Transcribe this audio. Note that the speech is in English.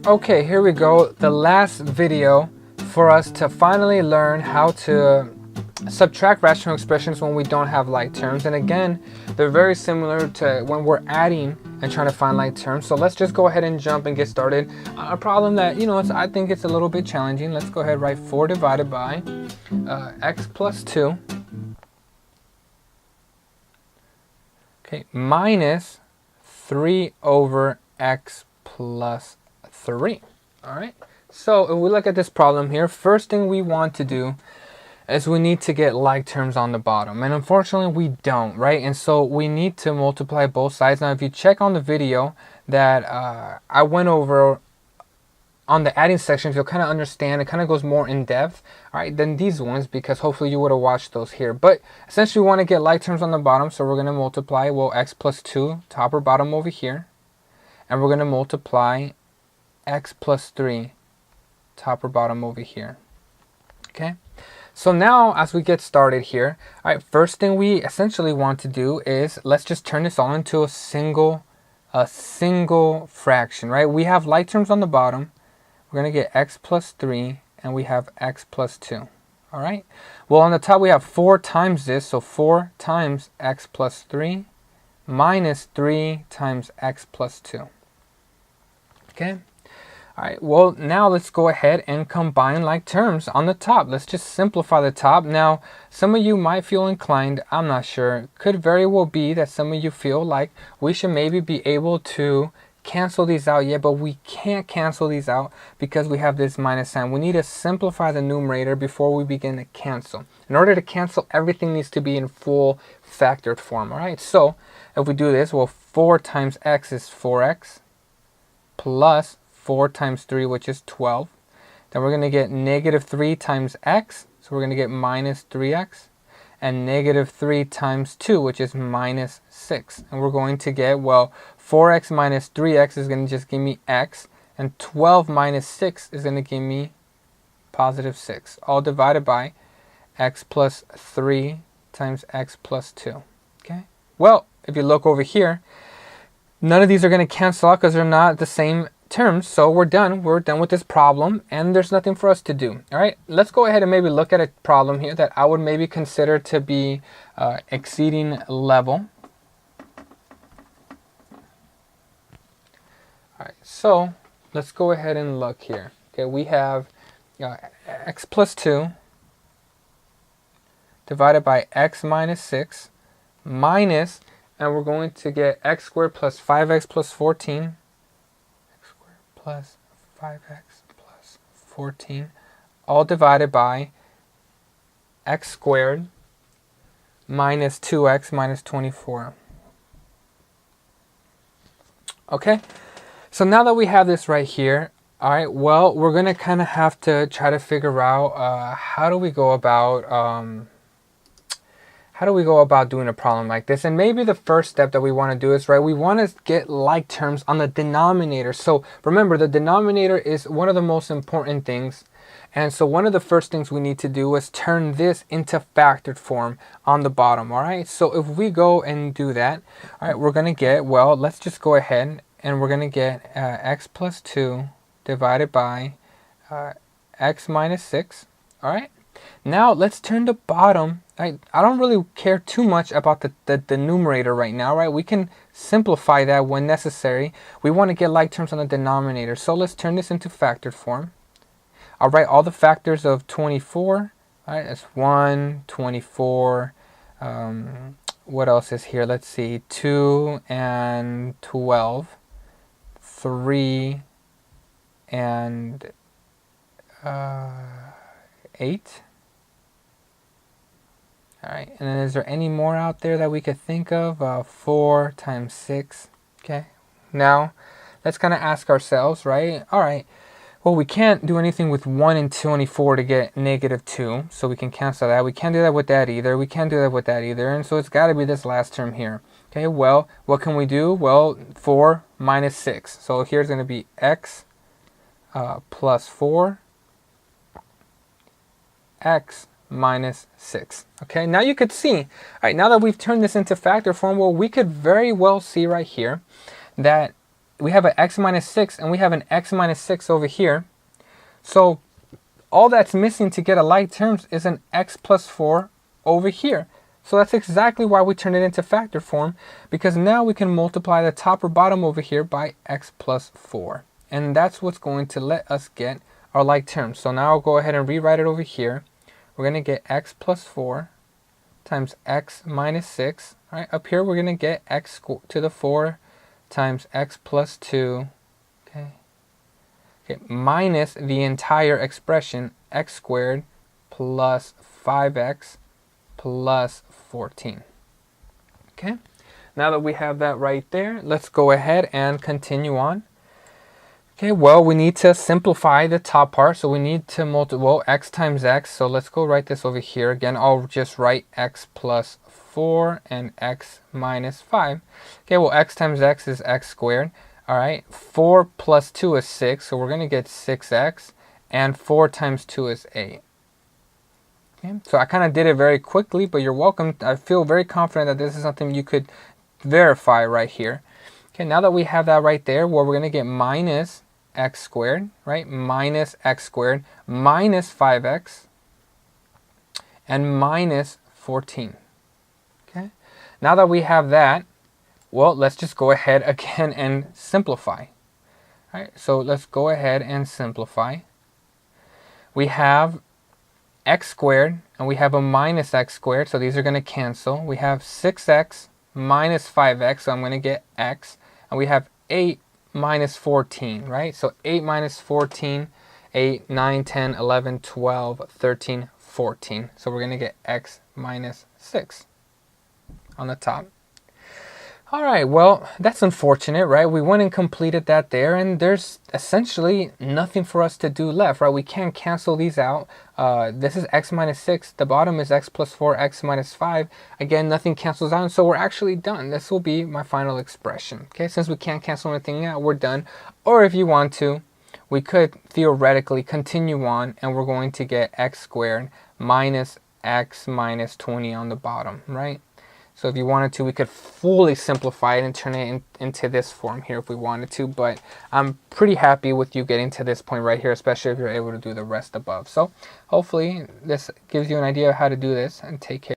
Okay, here we go. The last video for us to finally learn how to subtract rational expressions when we don't have like terms. And again, they're very similar to when we're adding and trying to find like terms. So let's just go ahead and jump and get started. A problem that, I think it's a little bit challenging. Let's go ahead and write 4 divided by x plus 2. Okay, minus 3 over x plus 3. All right, so if we look at this problem here, first thing we want to do is we need to get like terms on the bottom, and unfortunately we don't, right? And so we need to multiply both sides. Now if you check on the video that I went over on the adding sections, you'll kind of understand, it kind of goes more in depth, all right, than these ones, because hopefully you would have watched those here. But essentially we want to get like terms on the bottom, so we're going to multiply, well, x plus 2 top or bottom over here, and we're going to multiply x plus 3 top or bottom over here. Okay, so now as we get started here, all right, first thing we essentially want to do is let's just turn this all into a single fraction, right? We have like terms on the bottom. We're going to get x plus 3 and we have x plus 2. All right, well, on the top we have 4 times this, so 4 times x plus 3 minus 3 times x plus 2. Okay, all right, well, now let's go ahead and combine like terms on the top. Let's just simplify the top. Now, some of you might feel inclined, I'm not sure, could very well be that some of you feel like we should maybe be able to cancel these out, but we can't cancel these out because we have this minus sign. We need to simplify the numerator before we begin to cancel. In order to cancel, everything needs to be in full factored form. All right, so if we do this, well, 4 times x is 4x plus 4 times 3, which is 12. Then we're going to get negative 3 times x, so we're going to get minus 3x, and negative 3 times 2, which is minus 6. And we're going to get, well, 4x minus 3x is going to just give me x, and 12 minus 6 is going to give me positive 6, all divided by x plus 3 times x plus 2. Okay, well, if you look over here, none of these are going to cancel out because they're not the same terms, so we're done with this problem, and there's nothing for us to do. All right, let's go ahead and maybe look at a problem here that I would maybe consider to be exceeding level. All right, so let's go ahead and look here. Okay, we have x plus 2 divided by x minus 6 minus, and we're going to get x squared plus 5x plus 14 plus 5x plus 14, all divided by x squared minus 2x minus 24. Okay, so now that we have this right here, all right, well, we're going to kind of have to try to figure out how do we go about doing a problem like this. And maybe the first step that we want to do is, right, we want to get like terms on the denominator. So remember, the denominator is one of the most important things. And so one of the first things we need to do is turn this into factored form on the bottom. All right, so if we go and do that, all right, we're going to get, well, let's just go ahead and we're going to get x plus 2 divided by x minus 6. All right, now let's turn the bottom. I don't really care too much about the numerator right now, right? We can simplify that when necessary. We want to get like terms on the denominator. So let's turn this into factored form. I'll write all the factors of 24. All right, that's 1, 24. What else is here? Let's see, 2 and 12. 3 and 8. All right, and then is there any more out there that we could think of? 4 times 6. Okay, now let's kind of ask ourselves, right? All right, well, we can't do anything with 1 and 24 to get negative 2, so we can cancel that. We can't do that with that either. We can't do that with that either, and so it's got to be this last term here. Okay, well, what can we do? Well, 4 minus 6. So here's going to be x plus 4, x minus 6. Okay, now you could see, all right, now that we've turned this into factor form, well, we could very well see right here that we have an x minus 6 and we have an x minus 6 over here. So all that's missing to get a like terms is an x plus 4 over here. So that's exactly why we turn it into factor form, because now we can multiply the top or bottom over here by x plus 4. And that's what's going to let us get our like terms. So now I'll go ahead and rewrite it over here. We're going to get x plus 4 times x minus 6. All right, up here we're going to get x to the 4 times x plus 2. Okay, minus the entire expression, x squared plus 5x plus 14. Okay, now that we have that right there, let's go ahead and continue on. Okay, well, we need to simplify the top part, so we need to multiply x times x. So let's go write this over here. Again, I'll just write x plus 4 and x minus 5. Okay, well, x times x is x squared. All right, 4 plus 2 is 6, so we're going to get 6x, and 4 times 2 is 8. Okay, so I kind of did it very quickly, but you're welcome. I feel very confident that this is something you could verify right here. Okay, now that we have that right there, well, we're going to get minus x squared, right? Minus x squared minus 5x and minus 14. Okay, now that we have that, well, let's just go ahead again and simplify. All right, so let's go ahead and simplify. We have x squared and we have a minus x squared, so these are going to cancel. We have 6x minus 5x, so I'm going to get x, and we have 8 minus 14, right? So 8 minus 14, 8, 9, 10, 11, 12, 13, 14. So we're going to get x minus 6 on the top. All right, well, that's unfortunate, right? We went and completed that there, and there's essentially nothing for us to do left, right? We can't cancel these out. This is x minus 6. The bottom is x plus 4, x minus 5. Again, nothing cancels out, and so we're actually done. This will be my final expression. Okay, since we can't cancel anything out, we're done. Or if you want to, we could theoretically continue on, and we're going to get x squared minus x minus 20 on the bottom, right? So if you wanted to, we could fully simplify it and turn it into this form here if we wanted to. But I'm pretty happy with you getting to this point right here, especially if you're able to do the rest above. So hopefully this gives you an idea of how to do this, and take care.